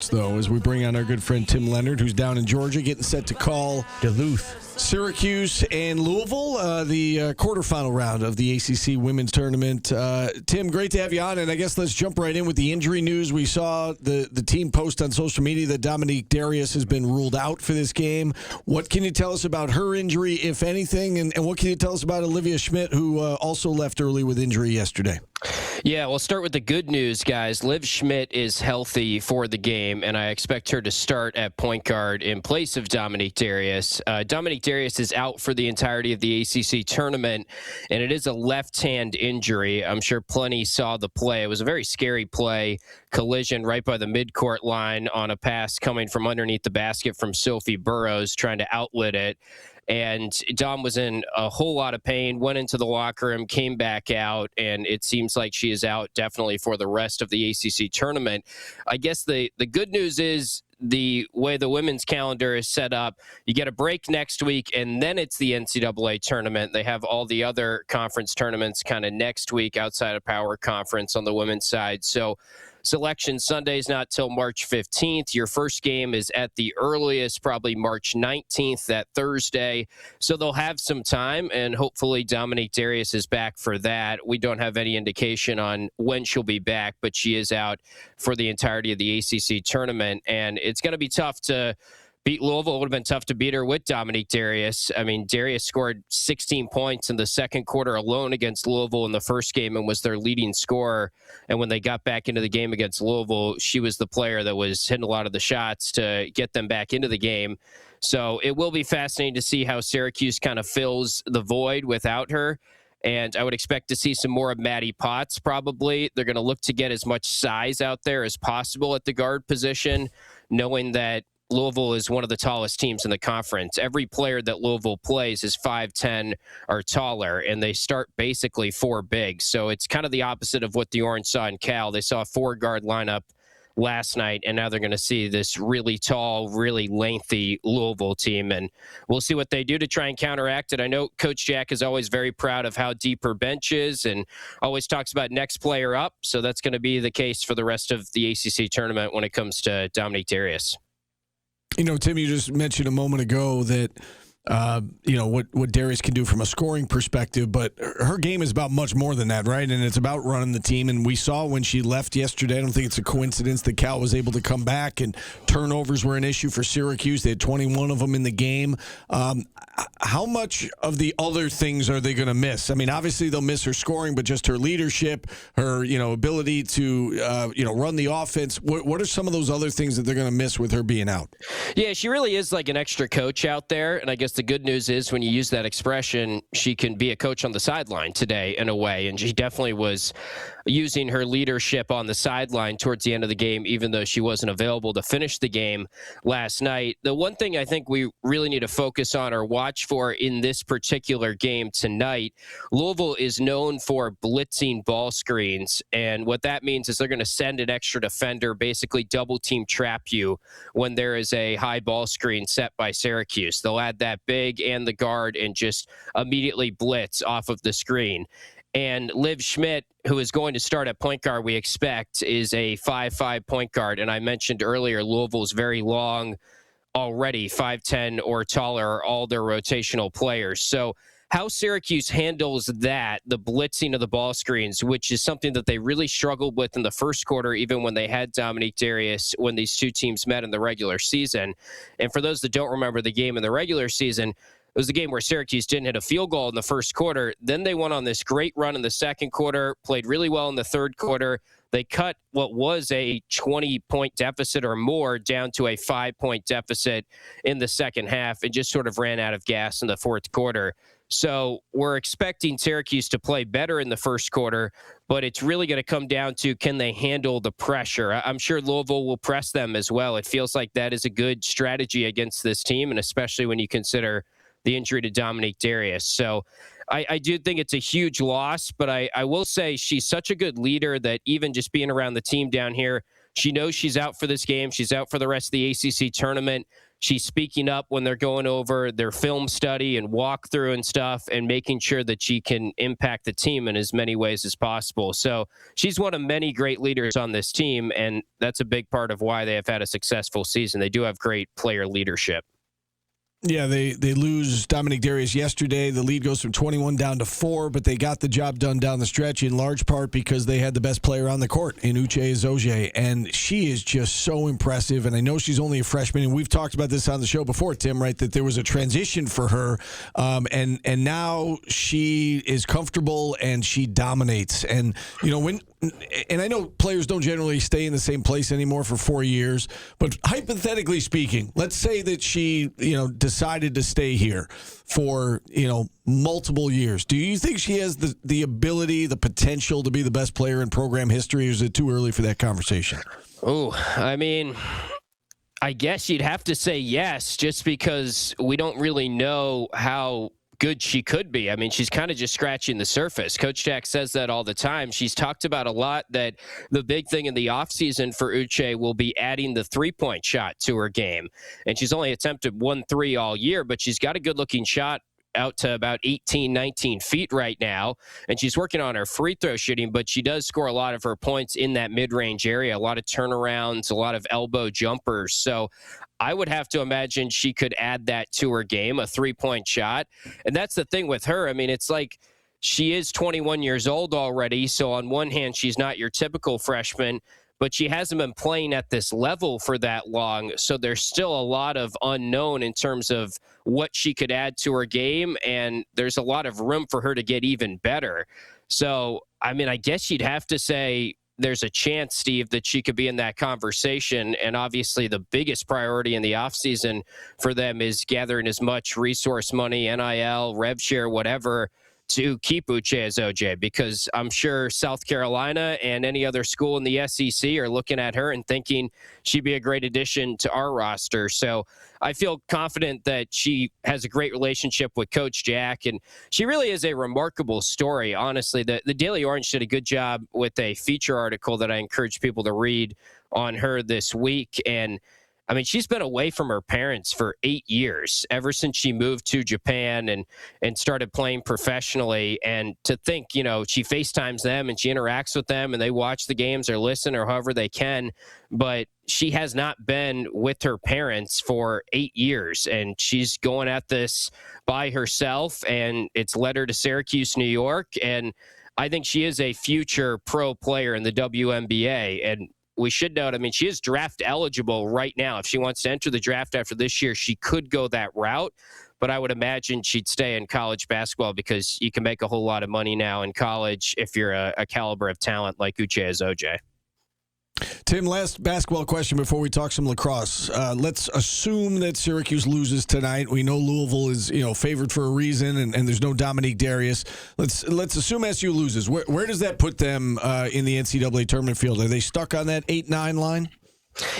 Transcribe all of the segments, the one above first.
sports, though, as we bring on our good friend Tim Leonard, who's down in Georgia, getting set to call Duluth, Syracuse and Louisville, the quarterfinal round of the ACC women's tournament. Tim, great to have you on, and I guess let's jump right in with the injury news. We saw the team post on social media that Dominique Darius has been ruled out for this game. What can you tell us about her injury, if anything, and what can you tell us about Olivia Schmidt, who also left early with injury yesterday? Yeah, we'll start with the good news, guys. Liv Schmidt is healthy for the game, and I expect her to start at point guard in place of Dominique Darius. Dominique Darius is out for the entirety of the ACC tournament, and it is a left-hand injury. I'm sure plenty saw the play. It was a very scary play, collision right by the midcourt line on a pass coming from underneath the basket from Sophie Burrows, trying to outlet it. And Dom was in a whole lot of pain, went into the locker room, came back out, and it seems like she is out definitely for the rest of the ACC tournament. I guess the good news is the way the women's calendar is set up, you get a break next week, and then it's the NCAA tournament. They have all the other conference tournaments kind of next week outside of Power Conference on the women's side. So Selection Sunday is not till March 15th. Your first game is at the earliest, probably March 19th, that Thursday. So they'll have some time, and hopefully Dominique Darius is back for that. We don't have any indication on when she'll be back, but she is out for the entirety of the ACC tournament, and it's going to be tough to beat Louisville. It would have been tough to beat her with Dominique Darius. I mean, Darius scored 16 points in the second quarter alone against Louisville in the first game and was their leading scorer. And when they got back into the game against Louisville, she was the player that was hitting a lot of the shots to get them back into the game. So it will be fascinating to see how Syracuse kind of fills the void without her. And I would expect to see some more of Maddie Potts probably. They're going to look to get as much size out there as possible at the guard position, knowing that Louisville is one of the tallest teams in the conference. Every player that Louisville plays is 5'10" or taller, and they start basically four big. So it's kind of the opposite of what the Orange saw in Cal. They saw a four-guard lineup last night, and now they're going to see this really tall, really lengthy Louisville team, and we'll see what they do to try and counteract it. I know Coach Jack is always very proud of how deep her bench is and always talks about next player up, so that's going to be the case for the rest of the ACC tournament when it comes to Dominique Darius. You know, Tim, you just mentioned a moment ago that, what Darius can do from a scoring perspective, but her game is about much more than that, right? And it's about running the team. And we saw when she left yesterday, I don't think it's a coincidence that Cal was able to come back, and turnovers were an issue for Syracuse. They had 21 of them in the game. How much of the other things are they going to miss? I mean, obviously they'll miss her scoring, but just her leadership, her, ability to, run the offense. What are some of those other things that they're going to miss with her being out? Yeah, she really is like an extra coach out there. And I guess the good news is when you use that expression, she can be a coach on the sideline today in a way. And she definitely was using her leadership on the sideline towards the end of the game, even though she wasn't available to finish the game last night. The one thing I think we really need to focus on or watch for in this particular game tonight, Louisville is known for blitzing ball screens. And what that means is they're going to send an extra defender, basically double team trap you when there is a high ball screen set by Syracuse. They'll add that big and the guard and just immediately blitz off of the screen. And Liv Schmidt, who is going to start at point guard, we expect, is a 5'5" point guard. And I mentioned earlier, Louisville's very long already, 5'10" or taller, are all their rotational players. So how Syracuse handles that, the blitzing of the ball screens, which is something that they really struggled with in the first quarter, even when they had Dominique Darius, when these two teams met in the regular season. And for those that don't remember the game in the regular season, it was the game where Syracuse didn't hit a field goal in the first quarter. Then they went on this great run in the second quarter, played really well in the third quarter. They cut what was a 20-point deficit or more down to a 5-point deficit in the second half and just sort of ran out of gas in the fourth quarter. So we're expecting Syracuse to play better in the first quarter, but it's really going to come down to, can they handle the pressure? I'm sure Louisville will press them as well. It feels like that is a good strategy against this team, and especially when you consider the injury to Dominique Darius. So I do think it's a huge loss, but I will say she's such a good leader that even just being around the team down here, she knows she's out for this game. She's out for the rest of the ACC tournament. she's speaking up when they're going over their film study and walkthrough and stuff, and making sure that she can impact the team in as many ways as possible. So she's one of many great leaders on this team, and that's a big part of why they have had a successful season. They do have great player leadership. Yeah, they lose Dominique Darius yesterday. The lead goes from 21 down to 4, but they got the job done down the stretch in large part because they had the best player on the court in Uche Azoje, and she is just so impressive. And I know she's only a freshman, and we've talked about this on the show before, Tim, right, that there was a transition for her, and now she is comfortable and she dominates. And, you know, and I know players don't generally stay in the same place anymore for 4 years, but hypothetically speaking, let's say that she, decided to stay here for, multiple years. Do you think she has the ability, the potential to be the best player in program history, or is it too early for that conversation? Oh, I mean, I guess you'd have to say yes, just because we don't really know how good she could be. I mean, she's kind of just scratching the surface. Coach Jack says that all the time. She's talked about a lot that the big thing in the offseason for Uche will be adding the three-point shot to her game. And she's only attempted 1 3 all year, but she's got a good-looking shot out to about 18, 19 feet right now. And she's working on her free throw shooting, but she does score a lot of her points in that mid-range area, a lot of turnarounds, a lot of elbow jumpers. So I would have to imagine she could add that to her game, a three-point shot. And that's the thing with her. I mean, it's like she is 21 years old already. So on one hand, she's not your typical freshman, but she hasn't been playing at this level for that long. So there's still a lot of unknown in terms of what she could add to her game. And there's a lot of room for her to get even better. So, I mean, I guess you'd have to say there's a chance, Steve, that she could be in that conversation. And obviously the biggest priority in the offseason for them is gathering as much resource money, NIL, rev share, whatever, to keep Uche Azoje, because I'm sure South Carolina and any other school in the SEC are looking at her and thinking she'd be a great addition to our roster. So I feel confident that she has a great relationship with Coach Jack, and she really is a remarkable story, honestly. The Daily Orange did a good job with a feature article that I encourage people to read on her this week. And I mean, she's been away from her parents for 8 years, ever since she moved to Japan and started playing professionally. And to think, she FaceTimes them and she interacts with them and they watch the games or listen or however they can. But she has not been with her parents for 8 years, and she's going at this by herself, and it's led her to Syracuse, New York. And I think she is a future pro player in the WNBA. And we should note, I mean, she is draft eligible right now. If she wants to enter the draft after this year, she could go that route. But I would imagine she'd stay in college basketball, because you can make a whole lot of money now in college if you're a caliber of talent like Uche Azoje. Tim, last basketball question before we talk some lacrosse. Let's assume that Syracuse loses tonight. We know Louisville is, favored for a reason, and there's no Dominique Darius. Let's assume SU loses. Where does that put them in the NCAA tournament field? Are they stuck on that 8-9 line?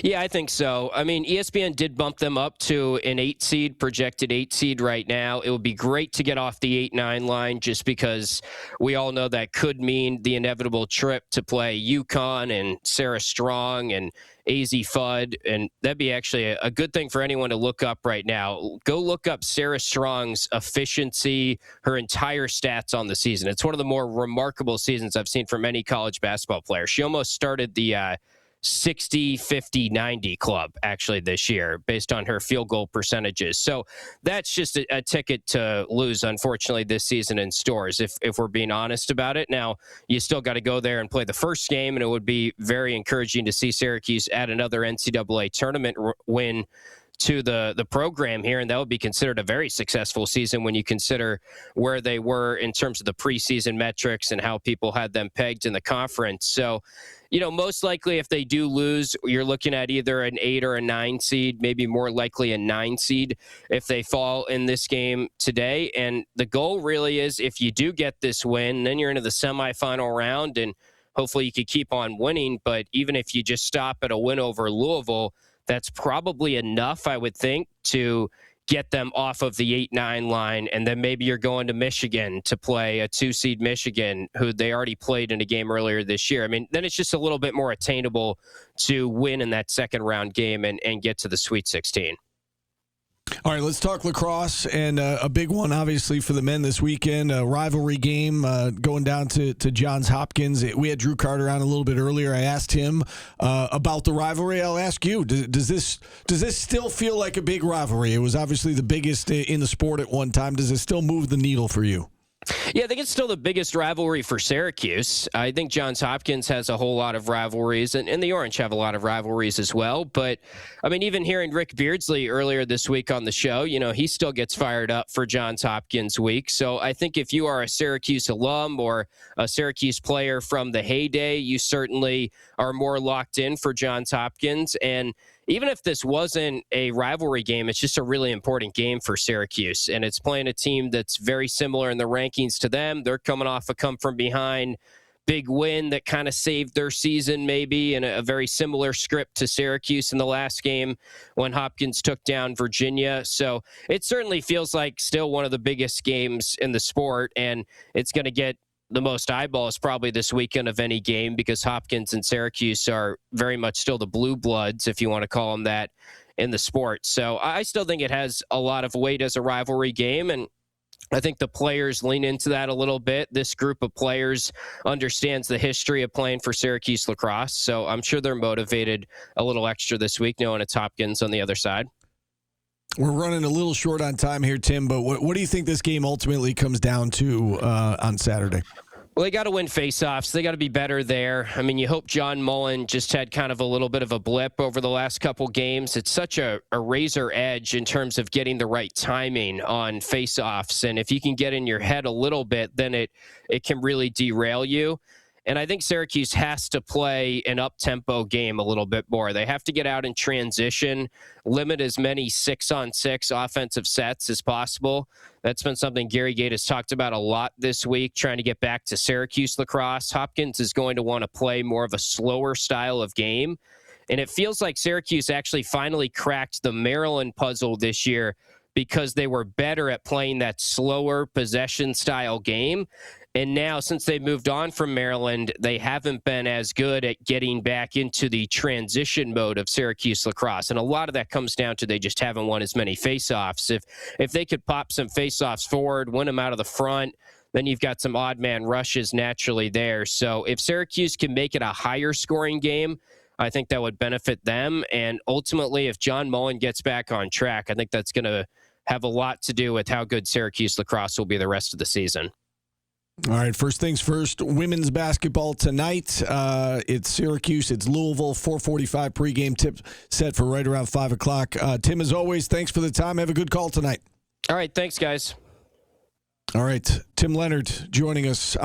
Yeah, I think so. I mean, ESPN did bump them up to an 8 seed, projected 8 seed right now. It would be great to get off the 8-9 line, just because we all know that could mean the inevitable trip to play UConn and Sarah Strong and AZ Fudd. And that'd be actually a good thing for anyone to look up right now. Go look up Sarah Strong's efficiency, her entire stats on the season. It's one of the more remarkable seasons I've seen from any college basketball player. She almost started the 60, 50, 90 club actually this year based on her field goal percentages. So that's just a ticket to lose, unfortunately, this season in stores, if we're being honest about it. Now, you still got to go there and play the first game, and it would be very encouraging to see Syracuse add another NCAA tournament win to the program here, and that would be considered a very successful season when you consider where they were in terms of the preseason metrics and how people had them pegged in the conference. So, most likely if they do lose, you're looking at either an 8 or a 9 seed, maybe more likely a 9 seed if they fall in this game today. And the goal really is, if you do get this win, then you're into the semifinal round, and hopefully you could keep on winning. But even if you just stop at a win over Louisville, that's probably enough, I would think, to get them off of the 8-9 line. And then maybe you're going to Michigan to play a 2-seed Michigan, who they already played in a game earlier this year. I mean, then it's just a little bit more attainable to win in that second round game and get to the Sweet 16. All right, let's talk lacrosse, and a big one, obviously, for the men this weekend. A rivalry game going down to Johns Hopkins. We had Drew Carter on a little bit earlier. I asked him about the rivalry. I'll ask you, does this still feel like a big rivalry? It was obviously the biggest in the sport at one time. Does it still move the needle for you? Yeah, I think it's still the biggest rivalry for Syracuse. I think Johns Hopkins has a whole lot of rivalries, and the Orange have a lot of rivalries as well. But, I mean, even hearing Rick Beardsley earlier this week on the show, he still gets fired up for Johns Hopkins week. So I think if you are a Syracuse alum or a Syracuse player from the heyday, you certainly are more locked in for Johns Hopkins. And even if this wasn't a rivalry game, it's just a really important game for Syracuse. And it's playing a team that's very similar in the rankings to them. They're coming off a come-from-behind big win that kind of saved their season maybe, and a very similar script to Syracuse in the last game when Hopkins took down Virginia. So it certainly feels like still one of the biggest games in the sport, and it's going to get the most eyeballs probably this weekend of any game because Hopkins and Syracuse are very much still the blue bloods, if you want to call them that, in the sport. So I still think it has a lot of weight as a rivalry game, and I think the players lean into that a little bit. This group of players understands the history of playing for Syracuse lacrosse, so I'm sure they're motivated a little extra this week knowing it's Hopkins on the other side. We're running a little short on time here, Tim, but what do you think this game ultimately comes down to on Saturday? Well, they got to win faceoffs. They got to be better there. I mean, you hope John Mullen just had kind of a little bit of a blip over the last couple games. It's such a razor edge in terms of getting the right timing on faceoffs. And if you can get in your head a little bit, then it can really derail you. And I think Syracuse has to play an up-tempo game a little bit more. They have to get out in transition, limit as many 6-on-6 offensive sets as possible. That's been something Gary Gate has talked about a lot this week, trying to get back to Syracuse lacrosse. Hopkins is going to want to play more of a slower style of game. And it feels like Syracuse actually finally cracked the Maryland puzzle this year because they were better at playing that slower possession-style game. And now, since they moved on from Maryland, they haven't been as good at getting back into the transition mode of Syracuse lacrosse. And a lot of that comes down to they just haven't won as many faceoffs. If they could pop some faceoffs forward, win them out of the front, then you've got some odd man rushes naturally there. So if Syracuse can make it a higher scoring game, I think that would benefit them. And ultimately, if John Mullen gets back on track, I think that's going to have a lot to do with how good Syracuse lacrosse will be the rest of the season. All right, first things first, women's basketball tonight. It's Syracuse, it's Louisville, 4:45 pregame tip set for right around 5 o'clock. Tim, as always, thanks for the time. Have a good call tonight. All right, thanks, guys. All right, Tim Leonard joining us on